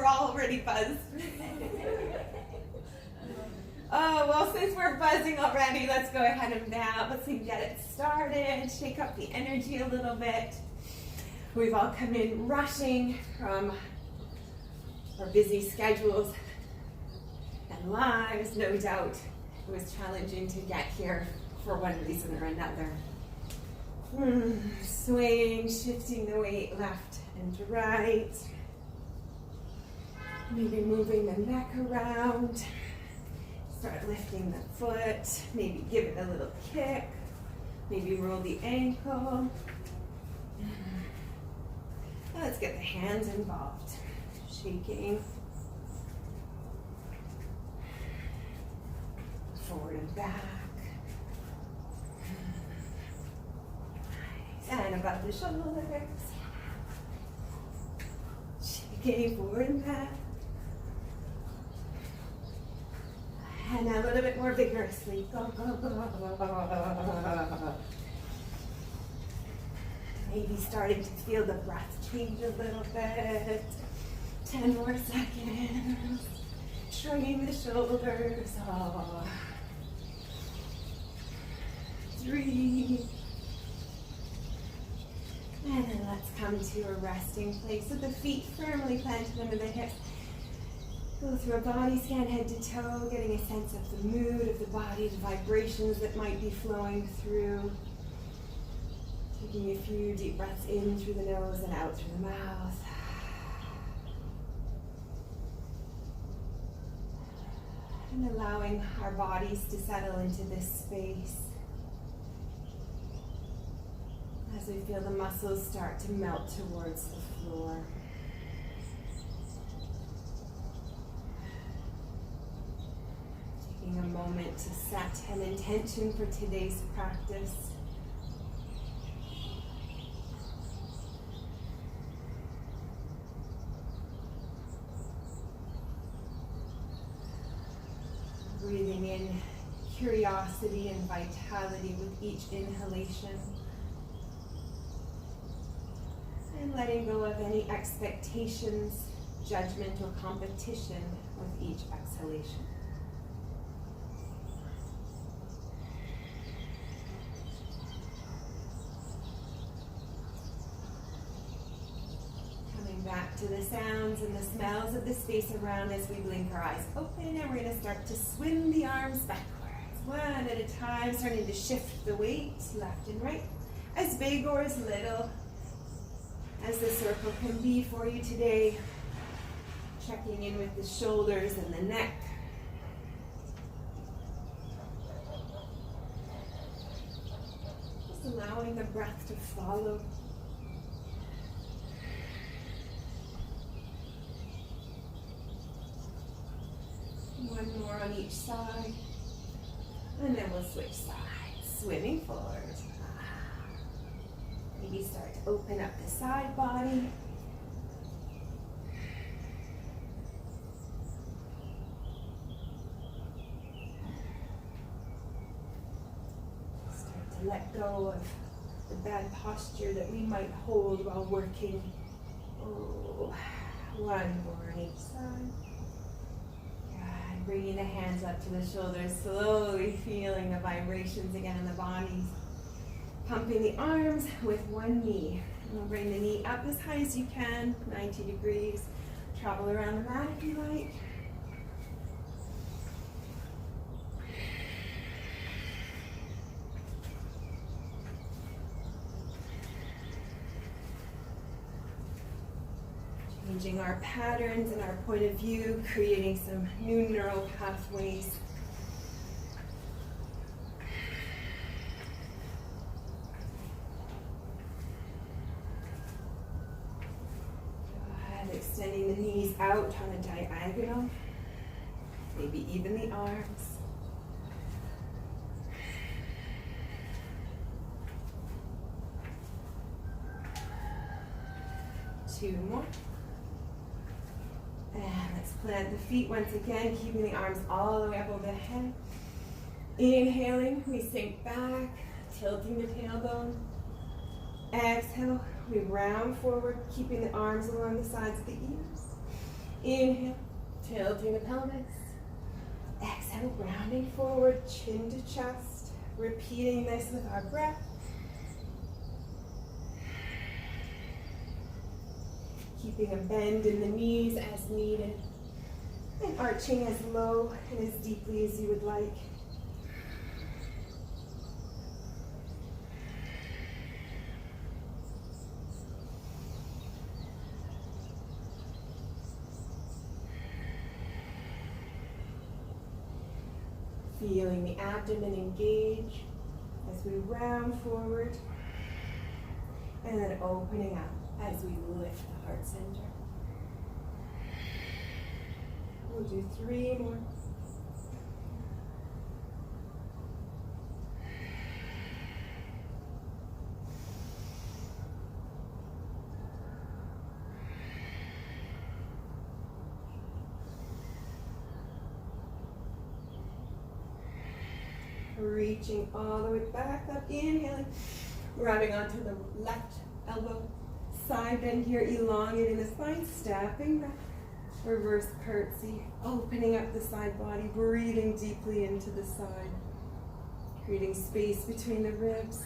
already buzzed. Oh, well, since we're buzzing already, let's go ahead and now, let's get it started, shake up the energy a little bit. We've all come in rushing from our busy schedules and lives, no doubt. It was challenging to get here for one reason or another. Swaying, shifting the weight left and right. Maybe moving the neck around. Start lifting the foot, maybe give it a little kick, maybe roll the ankle. Now let's get the hands involved. Shaking. Forward and back. And above the shoulders. Shaking forward and back. And a little bit more vigorously. Go, go, go, go, go. Maybe starting to feel the breath change a little bit. 10 more seconds. Shrugging the shoulders. 3. And then let's come to a resting place with the feet firmly planted under the hips. Go through a body scan head to toe, getting a sense of the mood of the body, the vibrations that might be flowing through. Taking a few deep breaths in through the nose and out through the mouth. And allowing our bodies to settle into this space. As we feel the muscles start to melt towards the floor. Taking a moment to set an intention for today's practice. Breathing in curiosity and vitality with each inhalation. And letting go of any expectations, judgment, or competition with each exhalation. Coming back to the sounds and the smells of the space around as we blink our eyes open, and we're going to start to swim the arms backwards, one at a time, starting to shift the weight left and right, as big or as little as the circle can be for you today. Checking in with the shoulders and the neck. Just allowing the breath to follow. One more on each side. And then we'll switch sides, swimming forward. Maybe start to open up the side body. Start to let go of the bad posture that we might hold while working. Oh, one more on each side. Good. Bringing the hands up to the shoulders, slowly feeling the vibrations again in the body. Pumping the arms with one knee. We'll bring the knee up as high as you can, 90 degrees. Travel around the mat if you like. Changing our patterns and our point of view, creating some new neural pathways. Extending the knees out on a diagonal, maybe even the arms. Two more. And let's plant the feet once again, keeping the arms all the way up over the head. Inhaling, we sink back, tilting the tailbone. Exhale, we round forward, keeping the arms along the sides of the ears. Inhale, tilting the pelvis. Exhale, rounding forward, chin to chest. Repeating this with our breath. Keeping a bend in the knees as needed. And arching as low and as deeply as you would like. Feeling the abdomen engage as we round forward, and then opening up as we lift the heart center. We'll do 3 more. Reaching all the way back up, inhaling, grabbing onto the left elbow, side bend here, elongating the spine, stepping back, reverse curtsy, opening up the side body, breathing deeply into the side, creating space between the ribs.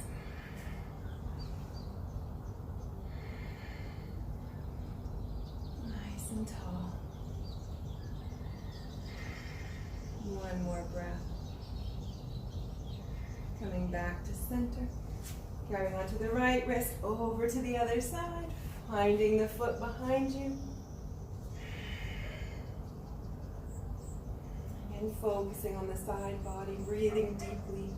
Nice and tall. One more breath. Coming back to center, grabbing onto the right wrist, over to the other side, finding the foot behind you. And focusing on the side body, breathing deeply.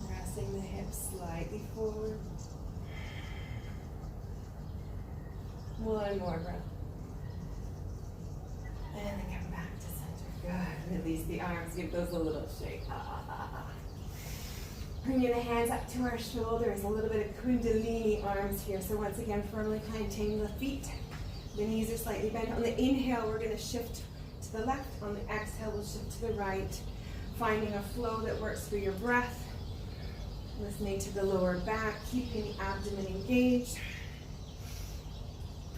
Pressing the hips slightly forward. One more breath. And then come back to center. Good. Release the arms. Give those a little shake. Bringing the hands up to our shoulders. A little bit of kundalini arms here. So once again, firmly planting the feet. The knees are slightly bent. On the inhale, we're going to shift to the left. On the exhale, we'll shift to the right. Finding a flow that works for your breath. Listening to the lower back. Keeping the abdomen engaged.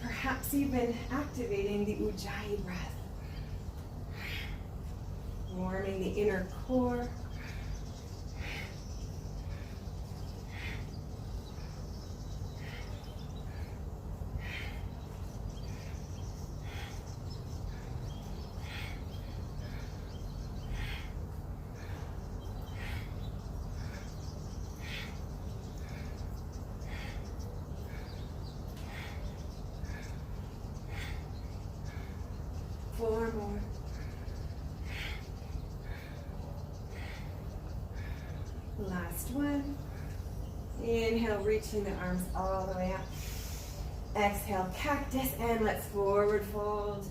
Perhaps even activating the ujjayi breath. Warming the inner core. Four more. Last one. Inhale, reaching the arms all the way up. Exhale, cactus, and let's forward fold.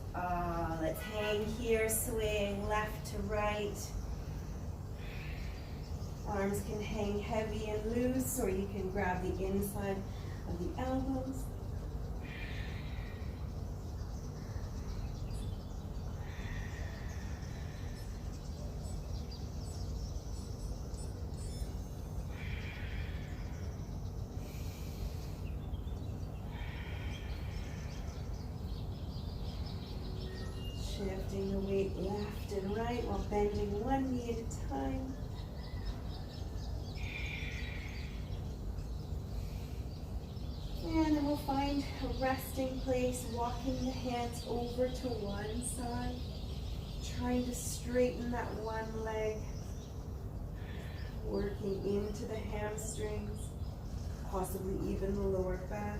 Let's hang here, swing left to right. Arms can hang heavy and loose, or you can grab the inside of the elbows. Shifting the weight left and right while bending one knee at a time. And then we'll find a resting place, walking the hands over to one side, trying to straighten that one leg, working into the hamstrings, possibly even the lower back.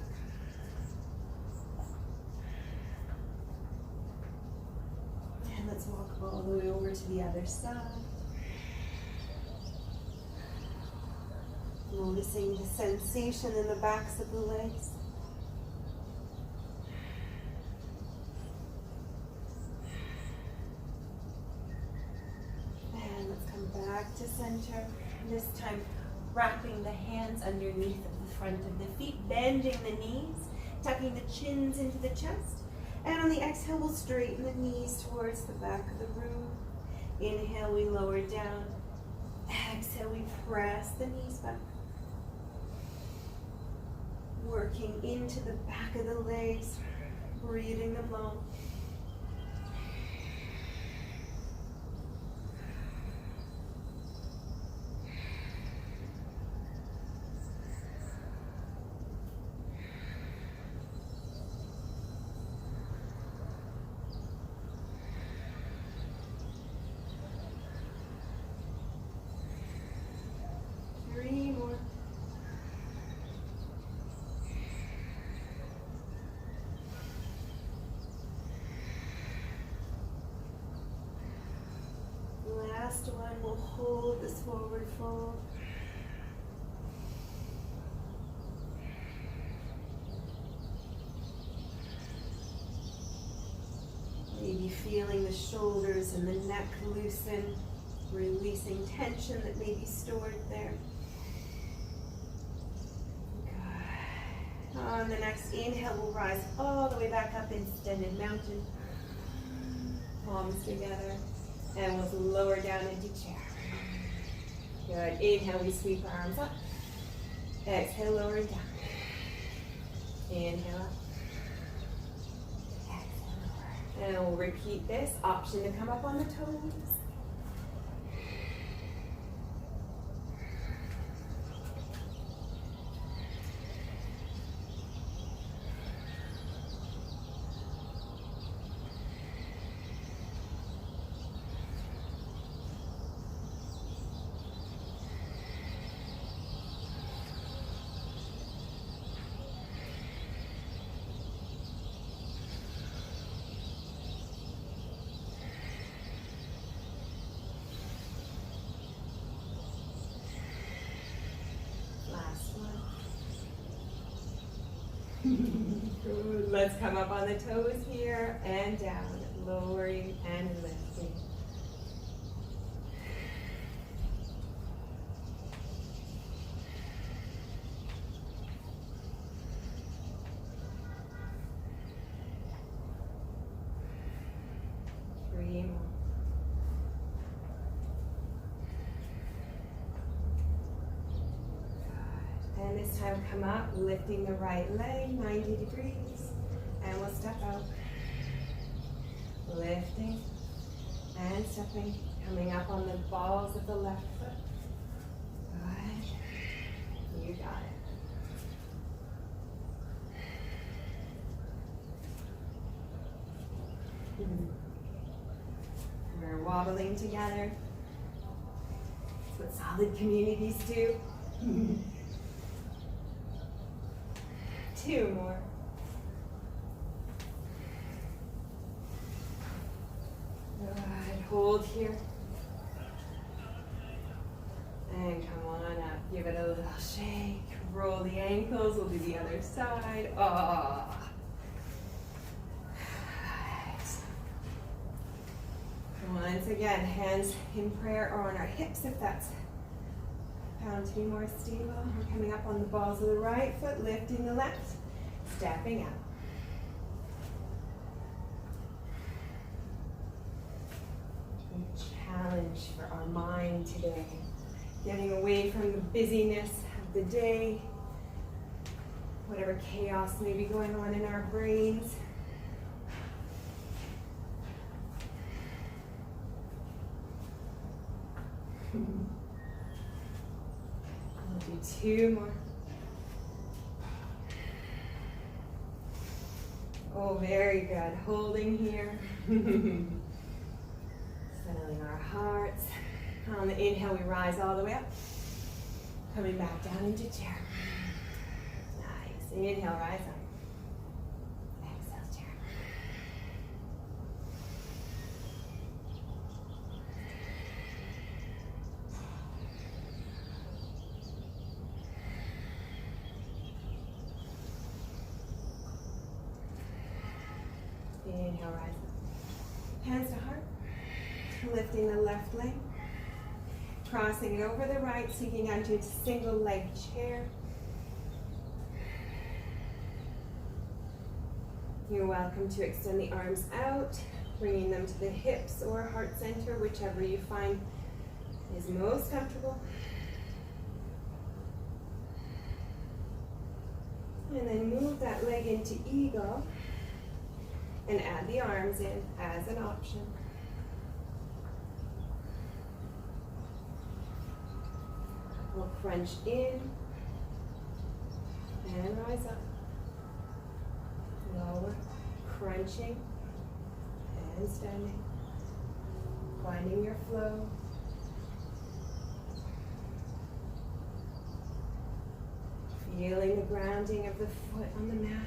Let's walk all the way over to the other side. Noticing the sensation in the backs of the legs. And let's come back to center. This time, wrapping the hands underneath the front of the feet, bending the knees, tucking the chins into the chest. And on the exhale, we'll straighten the knees towards the back of the room. Inhale, we lower down. Exhale, we press the knees back. Working into the back of the legs, breathing them long. Three more. Last one, we'll hold this forward fold. Maybe feeling the shoulders and the neck loosen, releasing tension that may be stored there. Good. On the next inhale, we'll rise all the way back up, extended mountain. Palms together. And we'll lower down into chair. Good. Inhale, we sweep our arms up. Exhale, lowering down. Inhale up. Exhale, lower. And we'll repeat this. Option to come up on the toes. Good. Let's come up on the toes here and down, lowering and lifting. Three more. And this time come up, lifting the right leg 90 degrees, and we'll step out. Lifting and stepping, coming up on the balls of the left foot. Good. You got it. We're wobbling together. That's what solid communities do. Two more. Good. Hold here. And come on up. Give it a little shake. Roll the ankles. We'll do the other side. Ah. Once again, hands in prayer or on our hips if that's found to be more stable. We're coming up on the balls of the right foot, lifting the left, stepping out. A challenge for our mind today. Getting away from the busyness of the day, whatever chaos may be going on in our brains. We'll do two more. Oh, very good. Holding here. Settling our hearts. On the inhale, we rise all the way up. Coming back down into chair. Nice. Inhale, rise up. Exhale, chair. Inhale, rise up. Hands to heart. Lifting the left leg. Crossing it over the right, sinking down to a single leg chair. You're welcome to extend the arms out, bringing them to the hips or heart center, whichever you find is most comfortable. And then move that leg into eagle and add the arms in as an option. We'll crunch in and rise up. Lower, crunching and standing. Finding your flow. Feeling the grounding of the foot on the mat.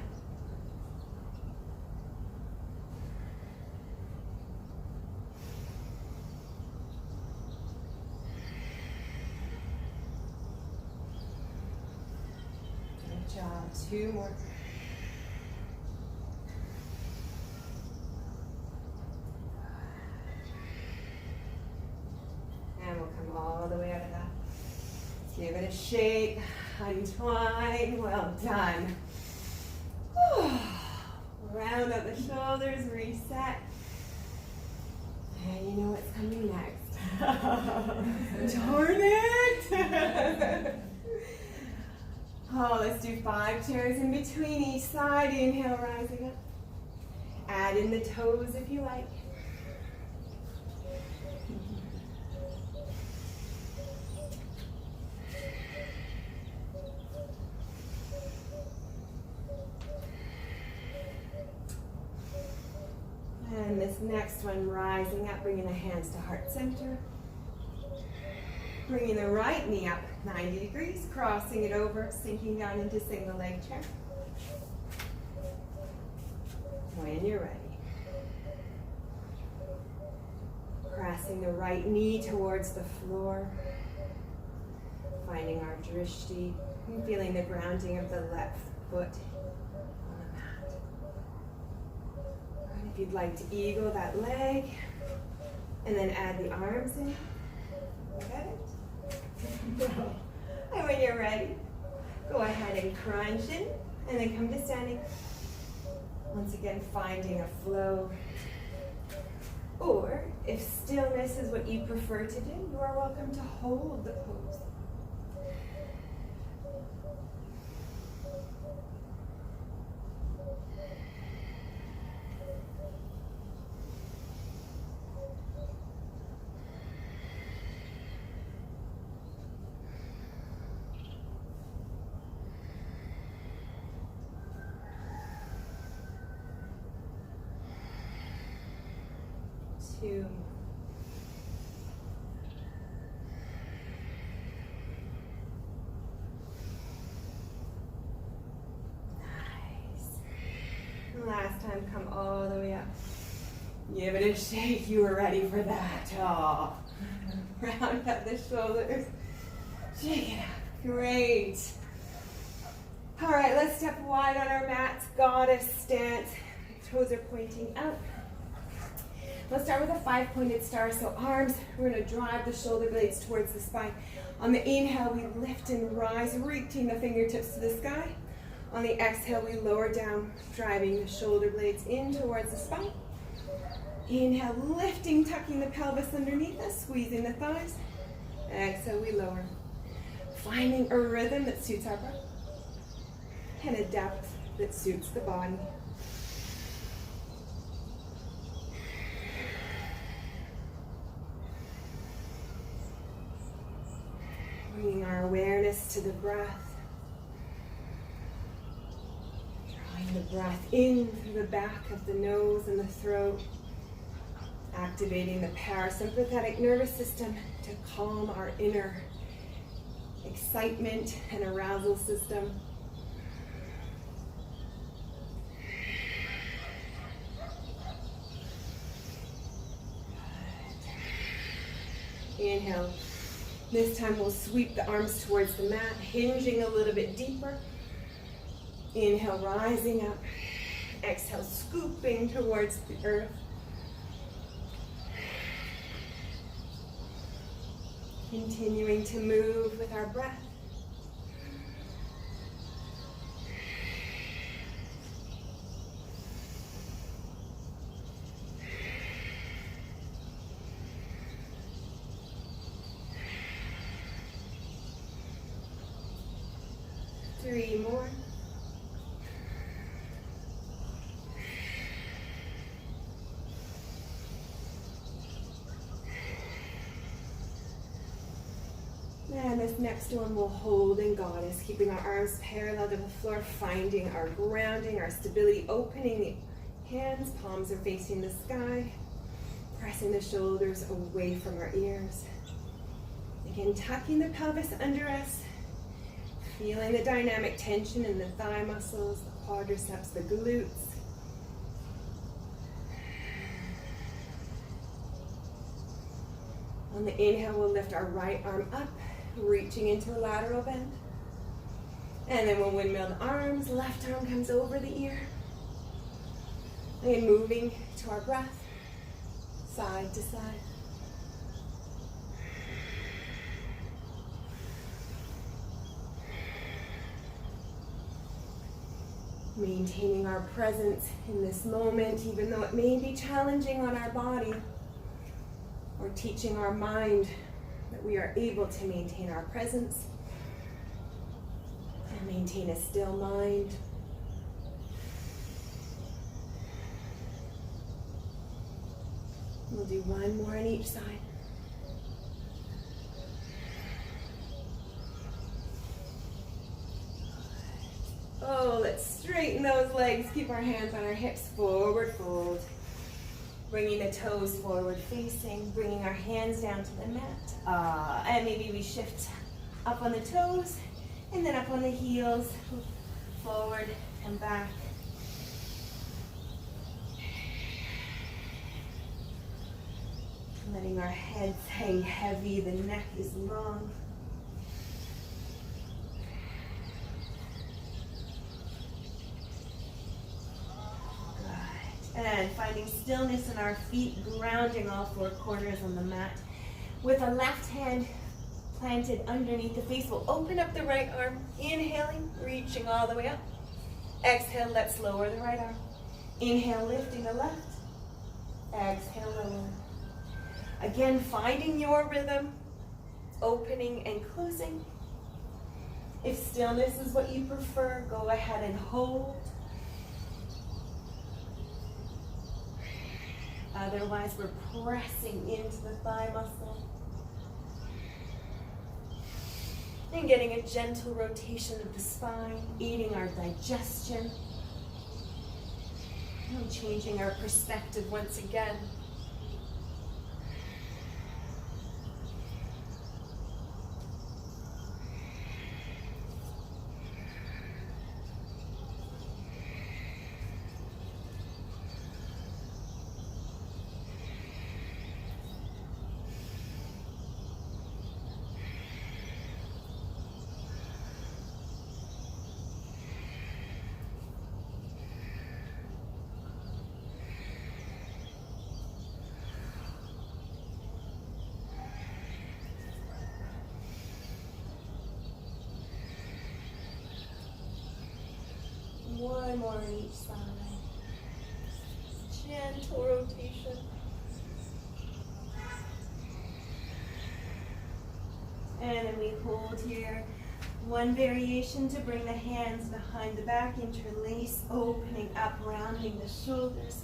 Good job. 2 more. And we'll come all the way out of that. Give it a shake. Untwine. Well done. Round out the shoulders. Reset. And you know what's coming next. Darn it! Oh, let's do 5 chairs in between each side. Inhale, rising up. Add in the toes if you like. And this next one, rising up, bringing the hands to heart center. Bringing the right knee up 90 degrees, crossing it over, sinking down into single leg chair. When you're ready. Pressing the right knee towards the floor. Finding our drishti and feeling the grounding of the left foot on the mat. And if you'd like to eagle that leg, and then add the arms in. Got it? And when you're ready, go ahead and crunch in, and then come to standing. Once again, finding a flow. Or, if stillness is what you prefer to do, you are welcome to hold the pose. Two. Nice. Last time, come all the way up. Give it a shake. You were ready for that. Oh. Round up the shoulders. Shake it up. Great. All right, let's step wide on our mats. Goddess stance. Toes are pointing out. Let's start with a 5-pointed star. So arms, we're going to drive the shoulder blades towards the spine. On the inhale, we lift and rise, reaching the fingertips to the sky. On the exhale, we lower down, driving the shoulder blades in towards the spine. Inhale, lifting, tucking the pelvis underneath us, squeezing the thighs. Exhale, we lower. Finding a rhythm that suits our breath and a depth that suits the body. Bringing our awareness to the breath. Drawing the breath in through the back of the nose and the throat. Activating the parasympathetic nervous system to calm our inner excitement and arousal system. Inhale. This time we'll sweep the arms towards the mat, hinging a little bit deeper. Inhale, rising up. Exhale, scooping towards the earth. Continuing to move with our breath. Three more. this next one, we'll hold in goddess, keeping our arms parallel to the floor, finding our grounding, our stability, opening the hands, palms are facing the sky, pressing the shoulders away from our ears. Again, tucking the pelvis under us, feeling the dynamic tension in the thigh muscles, the quadriceps, the glutes. On the inhale, we'll lift our right arm up, reaching into a lateral bend. And then we'll windmill the arms, left arm comes over the ear. And moving to our breath, side to side. Maintaining our presence in this moment, even though it may be challenging on our body, or teaching our mind that we are able to maintain our presence and maintain a still mind. We'll do one more on each side. Oh, let's straighten those legs. Keep our hands on our hips, forward fold. Bringing the toes forward facing, bringing our hands down to the mat. And maybe we shift up on the toes and then up on the heels, forward and back. Letting our heads hang heavy, the neck is long. And finding stillness in our feet, grounding all four corners on the mat. With a left hand planted underneath the face, we'll open up the right arm, inhaling, reaching all the way up. Exhale, let's lower the right arm. Inhale, lifting the left. Exhale, lower. Again, finding your rhythm, opening and closing. If stillness is what you prefer, go ahead and hold. Otherwise, we're pressing into the thigh muscle. And getting a gentle rotation of the spine, aiding our digestion. And changing our perspective once again. One more on each side. Gentle rotation. And then we hold here. One variation to bring the hands behind the back, interlace, opening up, rounding the shoulders.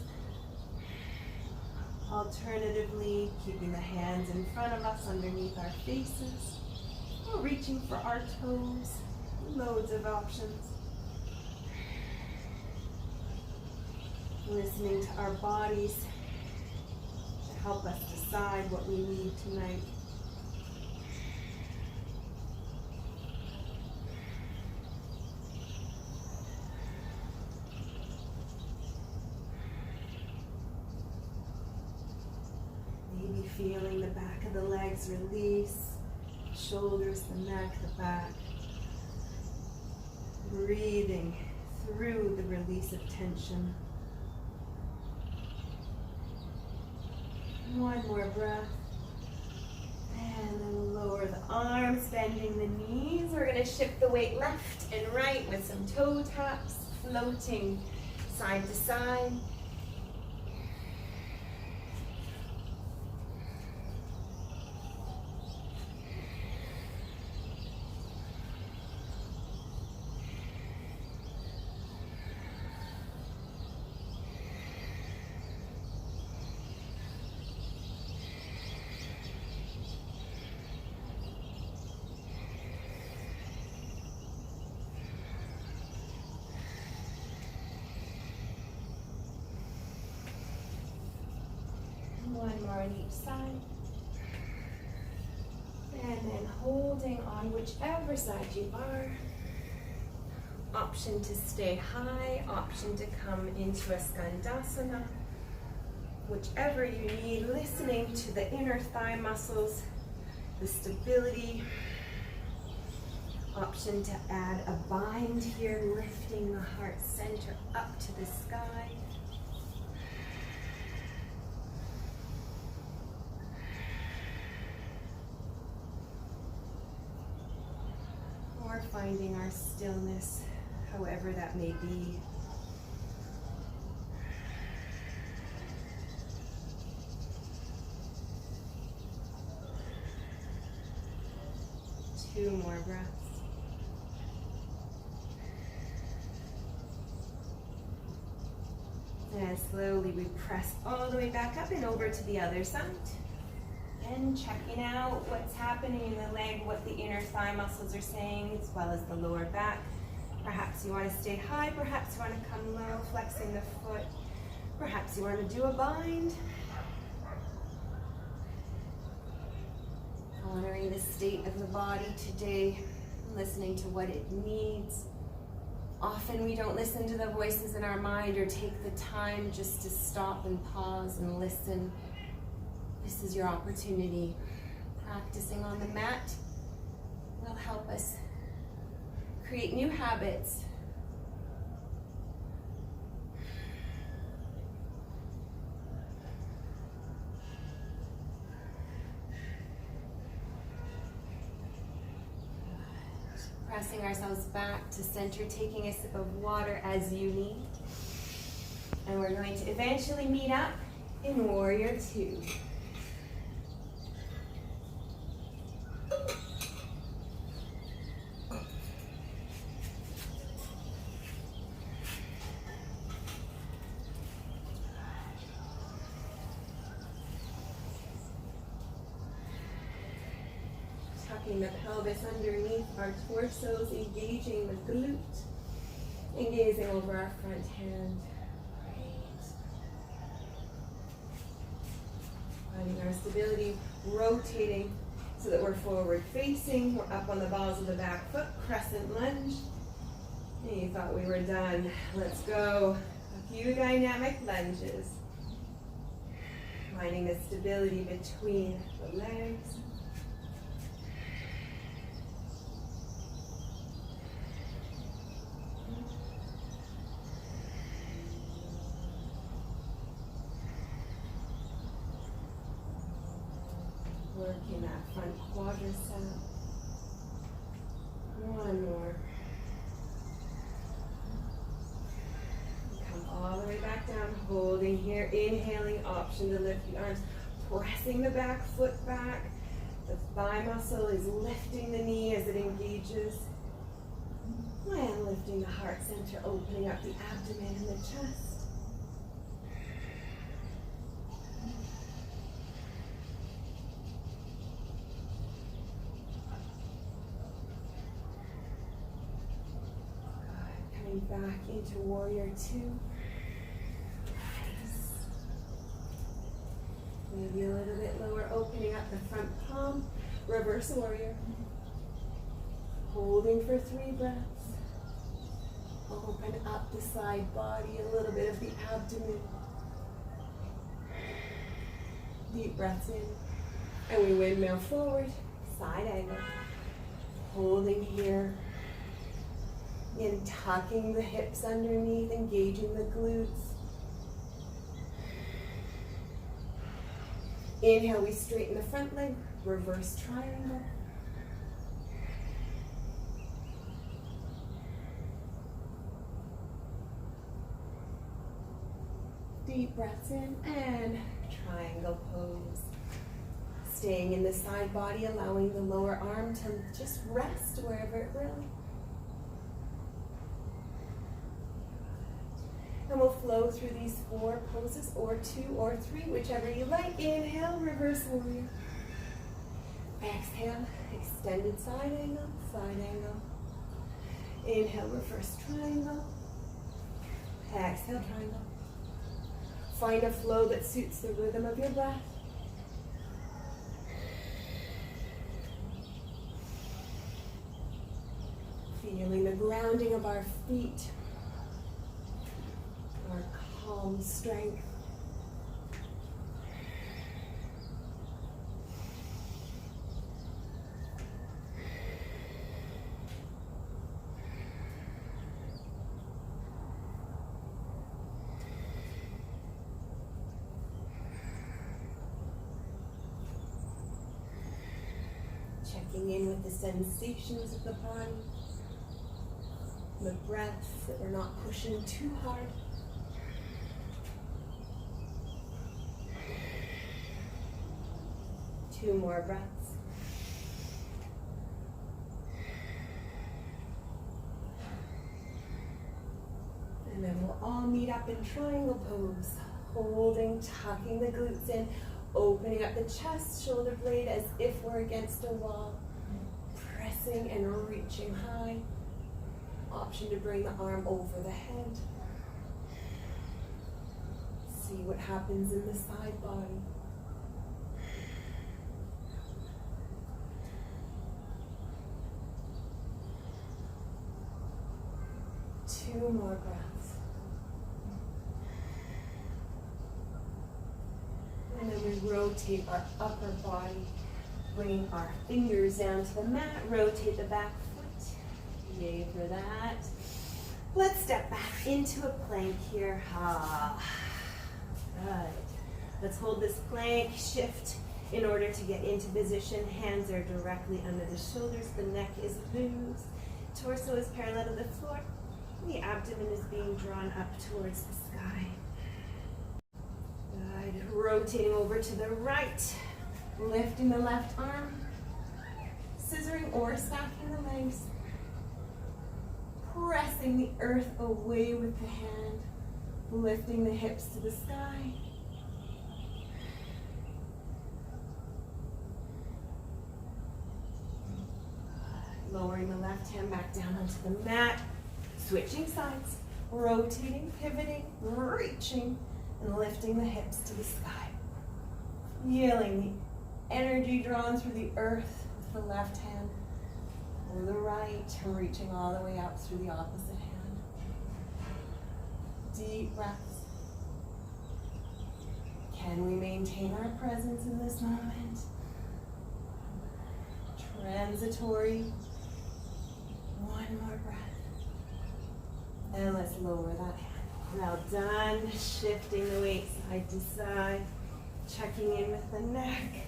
Alternatively, keeping the hands in front of us underneath our faces, or reaching for our toes. Loads of options. Listening to our bodies to help us decide what we need tonight. Maybe feeling the back of the legs release, shoulders, the neck, the back. Breathing through the release of tension. One more breath. And then lower the arms, bending the knees. We're going to shift the weight left and right with some toe taps, floating side to side. one more on each side. And then holding on whichever side you are. Option to stay high, option to come into a skandasana. Whichever you need, listening to the inner thigh muscles, the stability. Option to add a bind here, lifting the heart center up to the sky. Or finding our stillness, however that may be. Two more breaths. And slowly we press all the way back up and over to the other side. And checking out what's happening in the leg, what the inner thigh muscles are saying, as well as the lower back. Perhaps you want to stay high, perhaps you want to come low, flexing the foot. Perhaps you want to do a bind. Honoring the state of the body today, listening to what it needs. Often we don't listen to the voices in our mind or take the time just to stop and pause and listen. This is your opportunity. Practicing on the mat will help us create new habits. Pressing ourselves back to center, taking a sip of water as you need. And we're going to eventually meet up in Warrior Two. Tucking the pelvis underneath our torsos, engaging the glute, and gazing over our front hand. Great. Finding our stability, rotating so that we're forward facing. We're up on the balls of the back foot, crescent lunge. And you thought we were done. Let's go. A few dynamic lunges. Finding the stability between the legs. Working that front quadricep. One more. Come all the way back down, holding here. Inhaling, option to lift the arms. Pressing the back foot back. The thigh muscle is lifting the knee as it engages. And lifting the heart center, opening up the abdomen and the chest. Back into Warrior Two. Nice. Maybe a little bit lower, opening up the front palm. Reverse Warrior. Holding for 3 breaths. Open up the side body, a little bit of the abdomen. Deep breaths in. And we windmill forward, side angle. Holding here. In tucking the hips underneath, engaging the glutes. Inhale, we straighten the front leg, reverse triangle. Deep breaths in and triangle pose. Staying in the side body, allowing the lower arm to just rest wherever it will. And we'll flow through these 4 poses, or 2 or 3, whichever you like. Inhale, reverse warrior. Exhale, extended side angle, side angle. Inhale, reverse triangle. Exhale, triangle. Find a flow that suits the rhythm of your breath. Feeling the grounding of our feet, our calm strength. Checking in with the sensations of the body, the breaths, that we're not pushing too hard. Two more breaths. And then we'll all meet up in triangle pose, holding, tucking the glutes in, opening up the chest, shoulder blade as if we're against a wall, pressing and reaching high. Option to bring the arm over the head. See what happens in the side body. Two more breaths. And then we rotate our upper body, bringing our fingers down to the mat, rotate the back foot. Yay for that. Let's step back into a plank here. Good. Let's hold this plank, shift in order to get into position. Hands are directly under the shoulders, the neck is loose, torso is parallel to the floor, the abdomen is being drawn up towards the sky. Good. Rotating over to the right, lifting the left arm, scissoring or stacking the legs, pressing the earth away with the hand, lifting the hips to the sky. Lowering the left hand back down onto the mat, switching sides, rotating, pivoting, reaching, and lifting the hips to the sky. Feeling the energy drawn through the earth with the left hand, or the right, reaching all the way up through the opposite hand. Deep breaths. Can we maintain our presence in this moment? Transitory. One more breath. And let's lower that hand. Well done. Shifting the weight side to side. Checking in with the neck.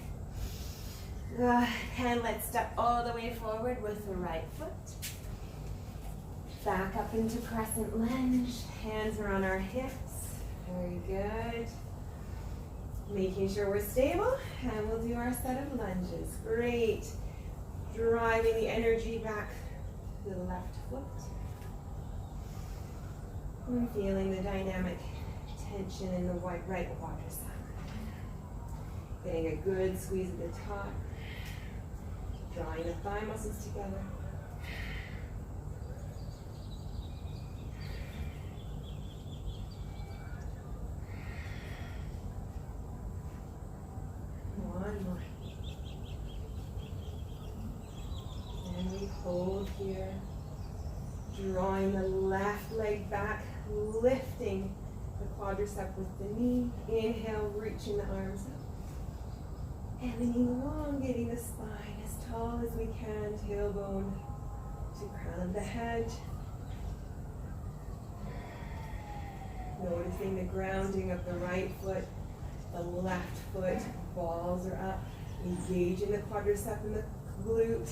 And let's step all the way forward with the right foot. Back up into crescent lunge. Hands are on our hips. Very good. Making sure we're stable. And we'll do our set of lunges. Great. Driving the energy back to the left foot. And feeling the dynamic tension in the right quadricep. Getting a good squeeze at the top. Drawing the thigh muscles together. One more. And we hold here. Drawing the left leg back, lifting the quadricep with the knee. Inhale, reaching the arms up. And then elongating the spine as tall as we can, tailbone to crown of the head. Noticing the grounding of the right foot, the left foot, balls are up. Engaging the quadricep and the glute.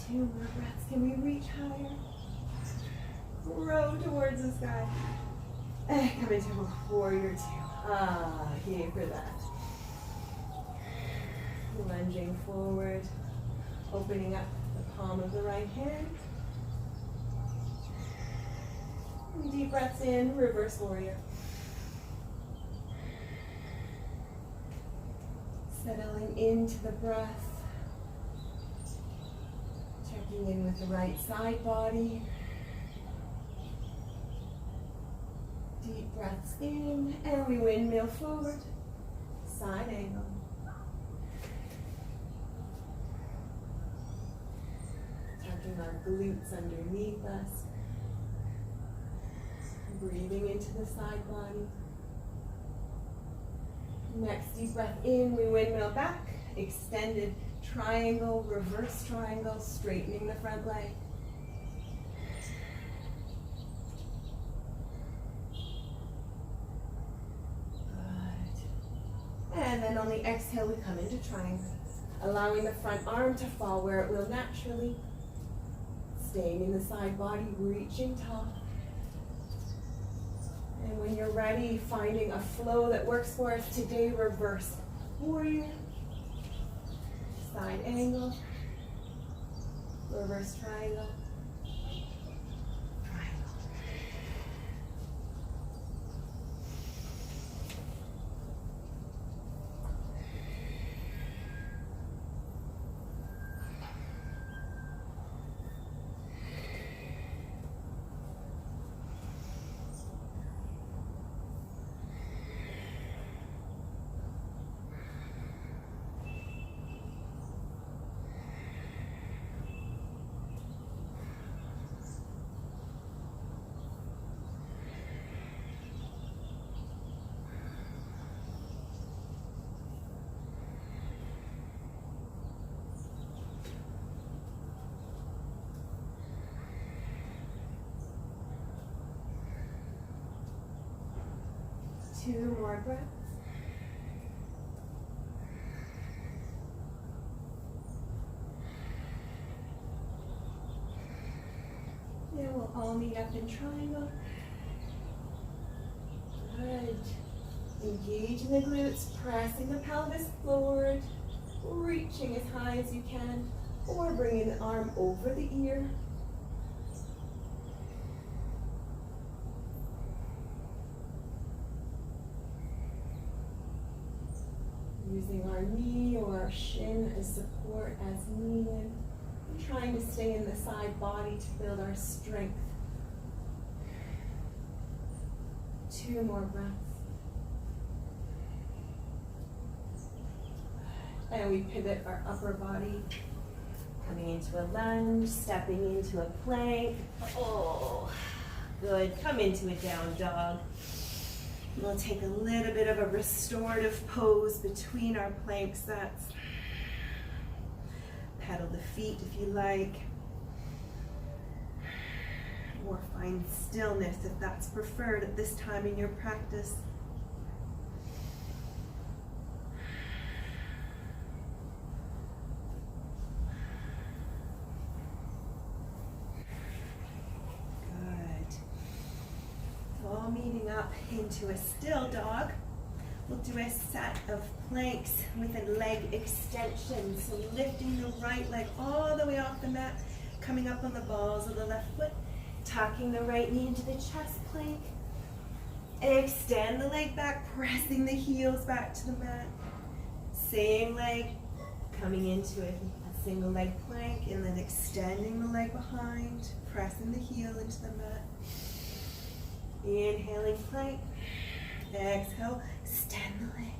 Two more breaths. Can we reach higher? Grow towards the sky. And come into warrior two. Yay for that. Lunging forward. Opening up the palm of the right hand. And deep breaths in, reverse warrior. Settling into the breath. Checking in with the right side body. Deep breaths in, and we windmill forward. Side angle. glutes underneath us. Breathing into the side body. Next deep breath in, we windmill back, extended triangle, reverse triangle, straightening the front leg. Good. And then on the exhale, we come into triangle, allowing the front arm to fall where it will naturally, staying in the side body, reaching tall. And when you're ready, finding a flow that works for us today, reverse warrior, side angle, reverse triangle, triangle. Two more breaths. And we'll all meet up in triangle. Good. Engaging the glutes, pressing the pelvis forward, reaching as high as you can, or bringing the arm over the ear. Using our knee or our shin as support as needed. And trying to stay in the side body to build our strength. Two more breaths. And we pivot our upper body, coming into a lunge, stepping into a plank. Oh, good. Come into a down dog. We'll take a little bit of a restorative pose between our planks. That's pedal the feet if you like, or find stillness if that's preferred at this time in your practice. All meeting up into a still dog. We'll do a set of planks with a leg extension. So lifting the right leg all the way off the mat, coming up on the balls of the left foot, tucking the right knee into the chest plank. Extend the leg back, pressing the heels back to the mat. Same leg, coming into a single leg plank, and then extending the leg behind, pressing the heel into the mat. Inhaling plank, exhale, extend the leg.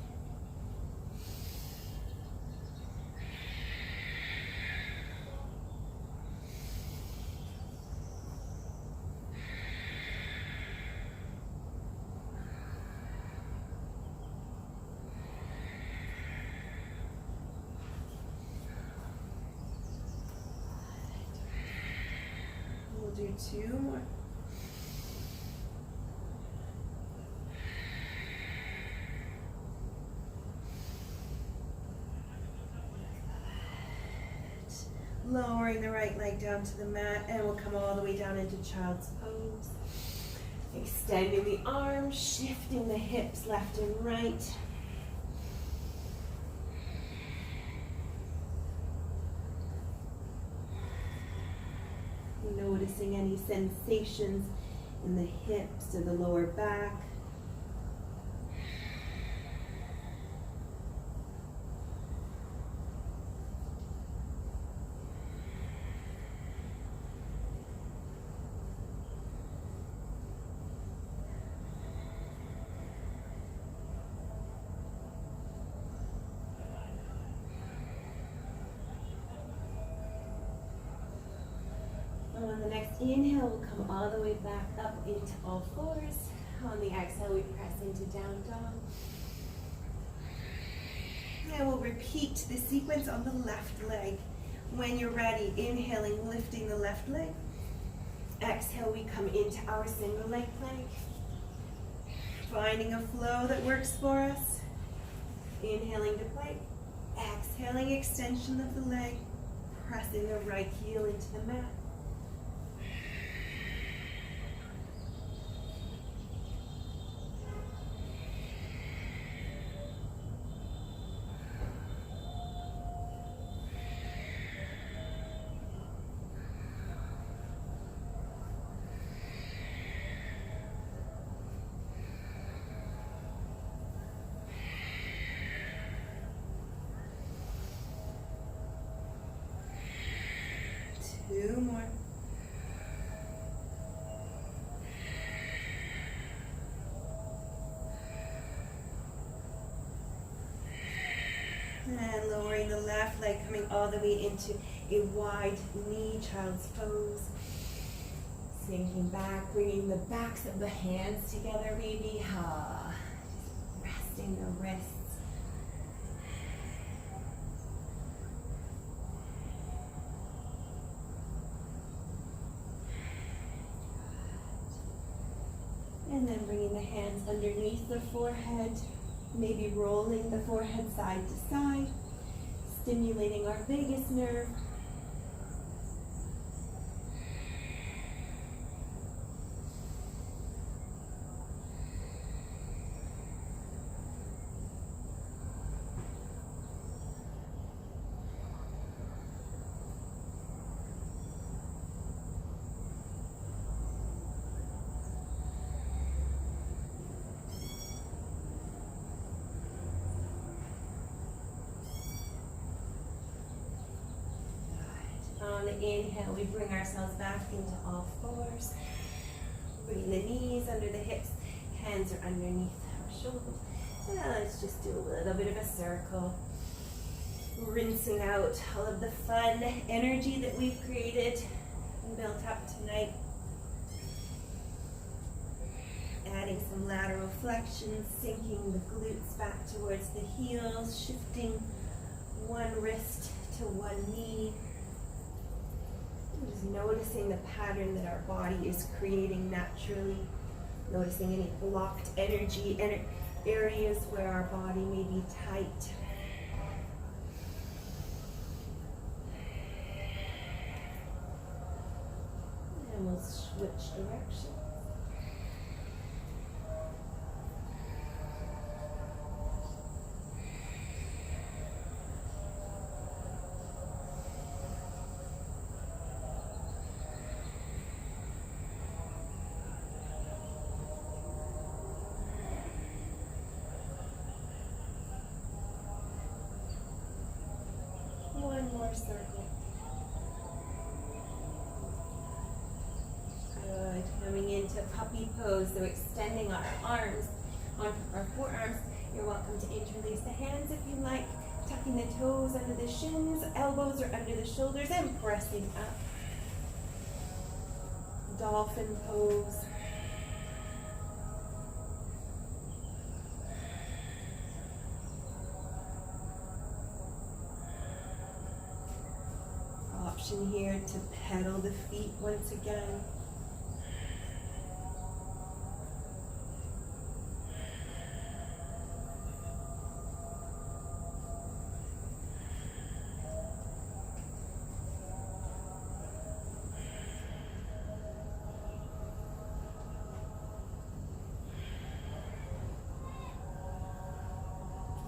We'll do two more. Lowering the right leg down to the mat, and we'll come all the way down into child's pose. Extending the arms, shifting the hips left and right. Noticing any sensations in the hips or the lower back. next inhale, we'll come all the way back up into all fours. On the exhale, we press into down dog. And we'll repeat the sequence on the left leg. When you're ready, inhaling, lifting the left leg. Exhale, we come into our single leg plank. Finding a flow that works for us. Inhaling to plank. Exhaling, extension of the leg. Pressing the right heel into the mat. Two more. And lowering the left leg, coming all the way into a wide knee, child's pose. Sinking back, bringing the backs of the hands together, maybe. Resting the wrists. And then bringing the hands underneath the forehead, maybe rolling the forehead side to side, stimulating our vagus nerve. On the inhale, we bring ourselves back into all fours. Bring the knees under the hips, hands are underneath our shoulders. Now let's just do a little bit of a circle. Rinsing out all of the fun energy that we've created and built up tonight. Adding some lateral flexion, sinking the glutes back towards the heels, shifting one wrist to one knee. Just noticing the pattern that our body is creating naturally. Noticing any blocked energy, areas where our body may be tight. And we'll switch directions. One more circle. Good. Coming into puppy pose, so extending our arms, on our forearms. You're welcome to interlace the hands if you like. Tucking the toes under the shins, elbows are under the shoulders, and pressing up. Dolphin pose. Option here to pedal the feet once again.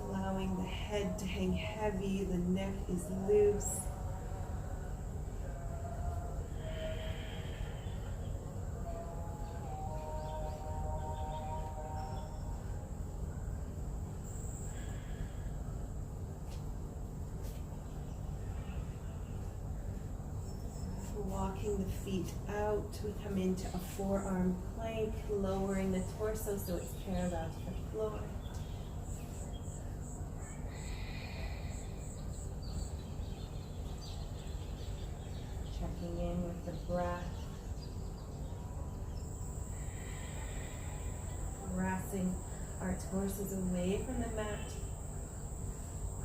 Allowing the head to hang heavy, the neck is loose. Walking the feet out, we come into a forearm plank, lowering the torso so it's parallel to the floor. Checking in with the breath. pressing our torsos away from the mat.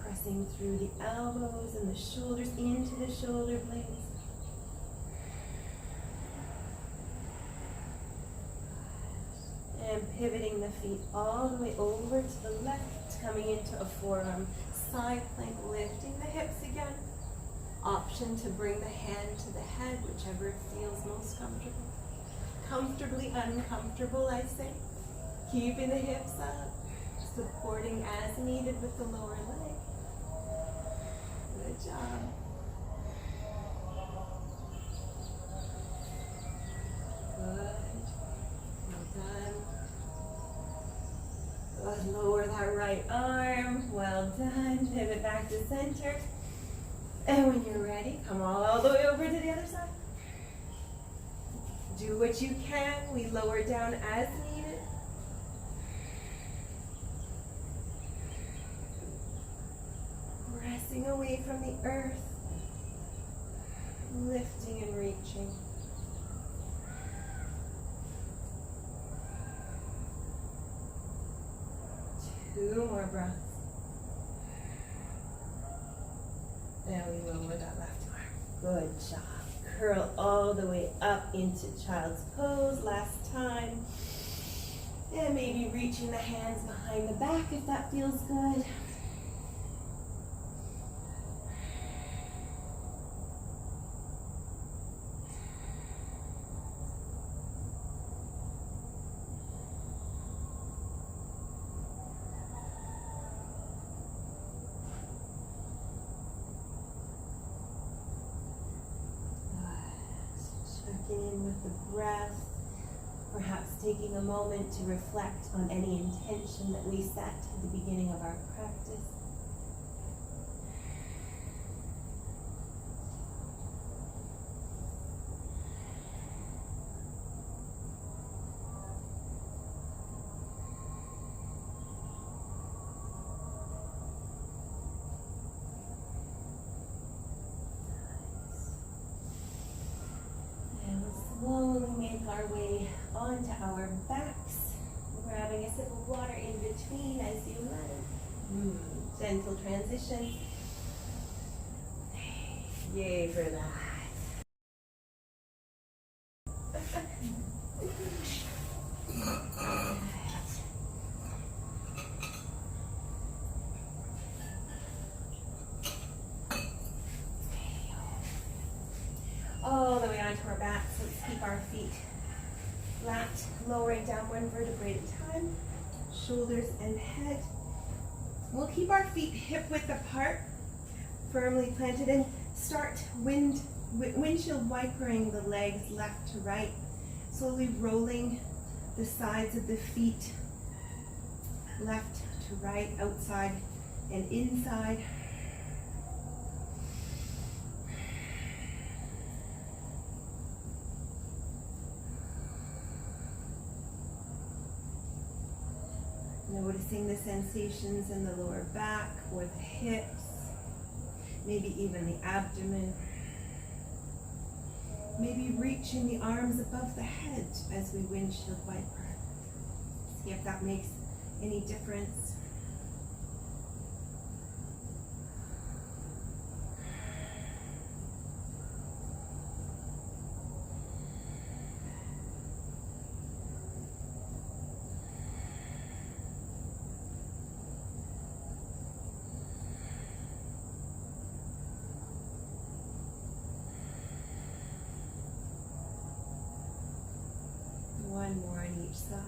Pressing through the elbows and the shoulders into the shoulder blades. And pivoting the feet all the way over to the left, coming into a forearm side plank, lifting the hips again. Option to bring the hand to the head, whichever feels most comfortable. Comfortably uncomfortable, I say. Keeping the hips up, supporting as needed with the lower leg. Good job. Good. Well done. Good. Lower that right arm. Well done. Pivot back to center. And when you're ready, come all the way over to the other side. Do what you can. We lower down as needed. Pressing away from the earth. Lifting and reaching. Two more breaths. And we lower that left arm. Good job. Curl all the way up into child's pose. Last time. And maybe reaching the hands behind the back if that feels good. In with the breath, perhaps taking a moment to reflect on any intention that we set at the beginning of our practice. Slowly make our way onto our backs, grabbing a sip of water in between as you land. Gentle transition. Yay for that. All the way onto our backs. Let's keep our feet flat, lowering down one vertebrae at a time, shoulders and head. We'll keep our feet hip width apart, firmly planted, and start windshield wipering the legs left to right, slowly rolling the sides of the feet left to right, outside and inside. Noticing the sensations in the lower back or the hips, maybe even the abdomen. Maybe reaching the arms above the head as we windshield wiper. See if that makes any difference. One more on each side.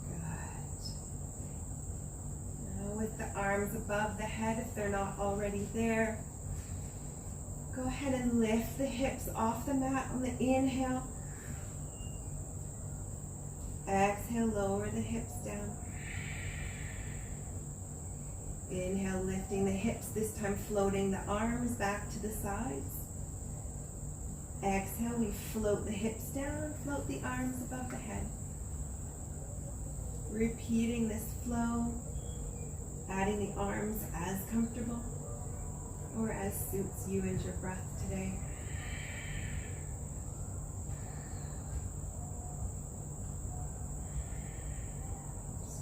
Good. Now with the arms above the head, if they're not already there, go ahead and lift the hips off the mat on the inhale. Exhale, lower the hips down. Inhale, lifting the hips, this time floating the arms back to the sides. Exhale, we float the hips down, float the arms above the head. Repeating this flow, adding the arms as comfortable or as suits you and your breath today.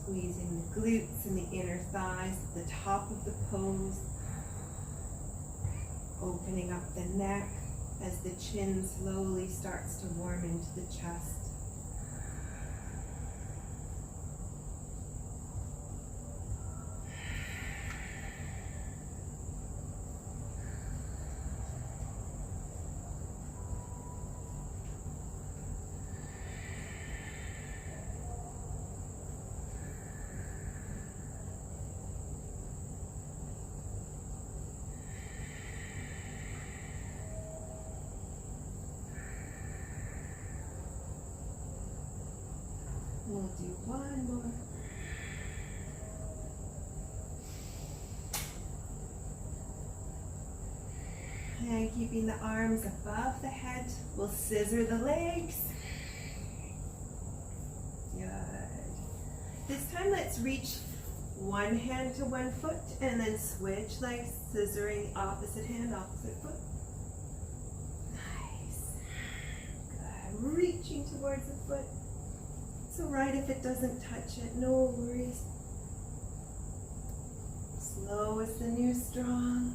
Squeezing the glutes and the inner thighs at the top of the pose. Opening up the neck as the chin slowly starts to warm into the chest. We'll do one more. And keeping the arms above the head, we'll scissor the legs. Good. This time let's reach one hand to one foot and then switch legs, scissoring the opposite hand, opposite foot. Nice. Good. Reaching towards the foot. It's alright if it doesn't touch it, no worries. Slow is the new strong.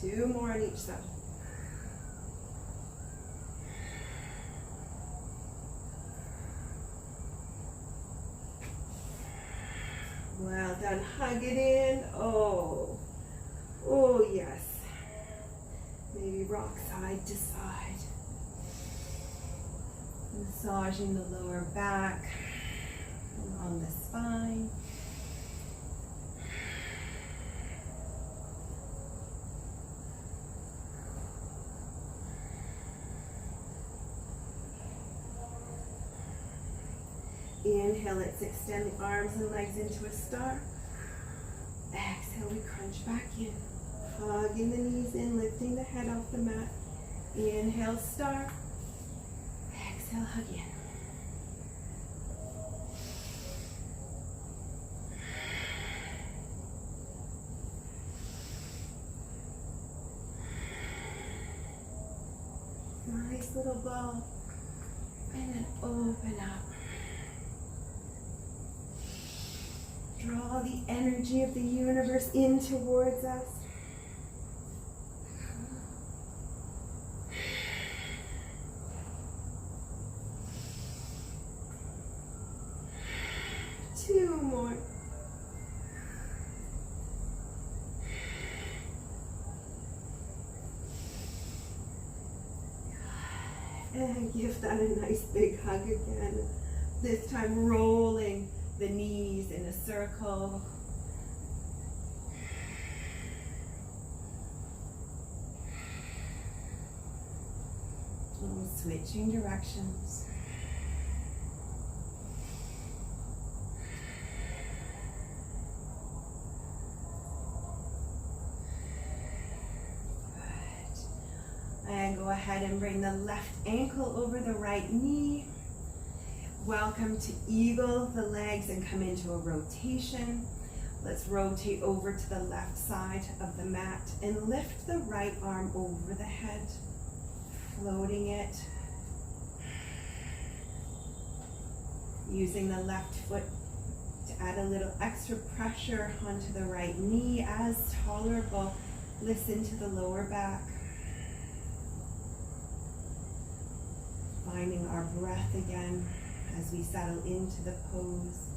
Two more on each side. Well done. Hug it in. Oh. Oh, yes. Maybe rock side to side. Massaging the lower back along the spine. Inhale, let's extend the arms and legs into a star. Exhale, we crunch back in. Hugging the knees in, lifting the head off the mat. Inhale, star. Exhale, hug in. Nice little ball. And then open up. Draw the energy of the universe in towards us. Two more. And give that a nice big hug again. This time rolling the knees in a circle. And switching directions. Good. And go ahead and bring the left ankle over the right knee. Welcome to eagle the legs and come into a rotation. Let's rotate over to the left side of the mat and lift the right arm over the head, floating it. Using the left foot to add a little extra pressure onto the right knee as tolerable. Listen to the lower back. Finding our breath again as we settle into the pose.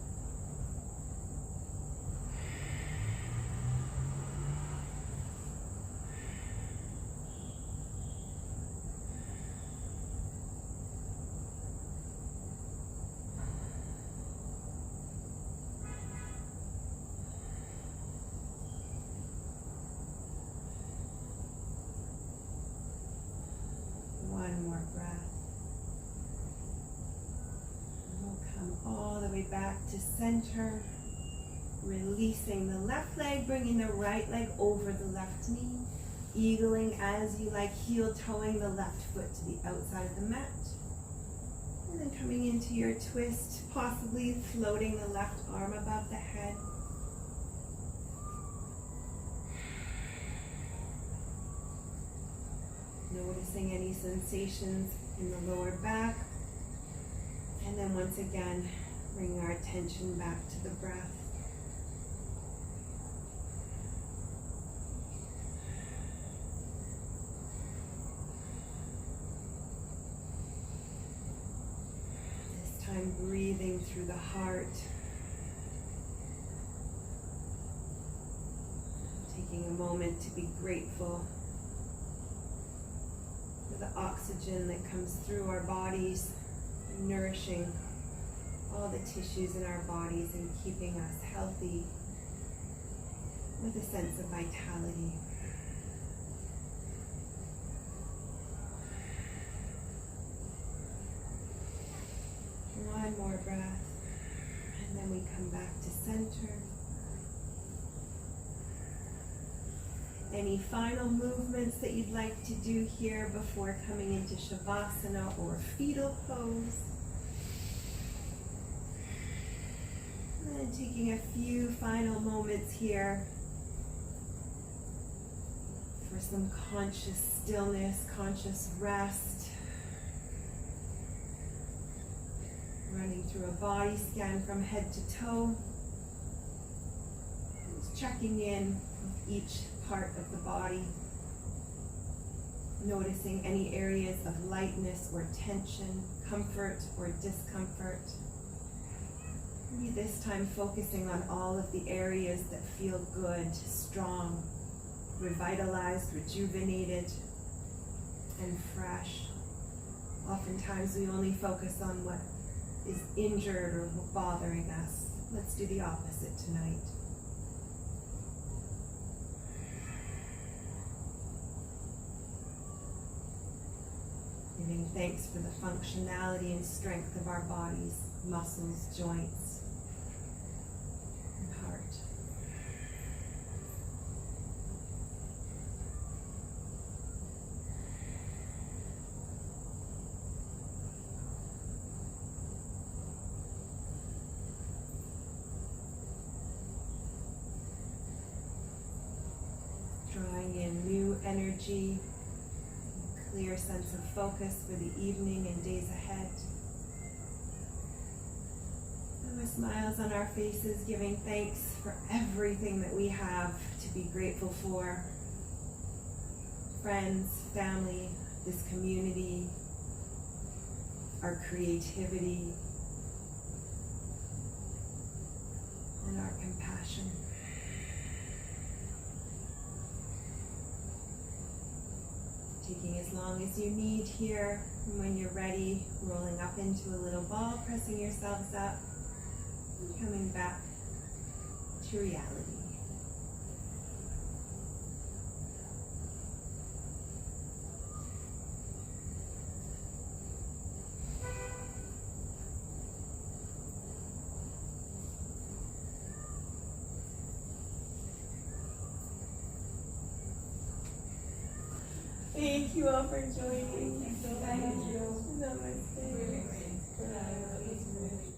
One more breath. All the way back to center, releasing the left leg, bringing the right leg over the left knee, eagling as you like, heel toeing the left foot to the outside of the mat. And then coming into your twist, possibly floating the left arm above the head. Noticing any sensations in the lower back. And then once again, bring our attention back to the breath. This time breathing through the heart. Taking a moment to be grateful for the oxygen that comes through our bodies, nourishing all the tissues in our bodies and keeping us healthy with a sense of vitality. One more breath, and then we come back to center. Any final movements that you'd like to do here before coming into Shavasana or fetal pose? And then taking a few final moments here for some conscious stillness, conscious rest. Running through a body scan from head to toe. Just checking in with each part of the body, noticing any areas of lightness or tension, comfort or discomfort. Maybe this time focusing on all of the areas that feel good, strong, revitalized, rejuvenated, and fresh. Oftentimes we only focus on what is injured or bothering us. Let's do the opposite tonight. Giving thanks for the functionality and strength of our bodies, muscles, joints, and heart. Drawing in new energy, clear sense of focus for the evening and days ahead. And with smiles on our faces, giving thanks for everything that we have to be grateful for. Friends, family, this community, our creativity, and our compassion. Taking as long as you need here, and when you're ready, rolling up into a little ball, pressing yourselves up, and coming back to reality. Thank you all for joining. Thank you. Namaste.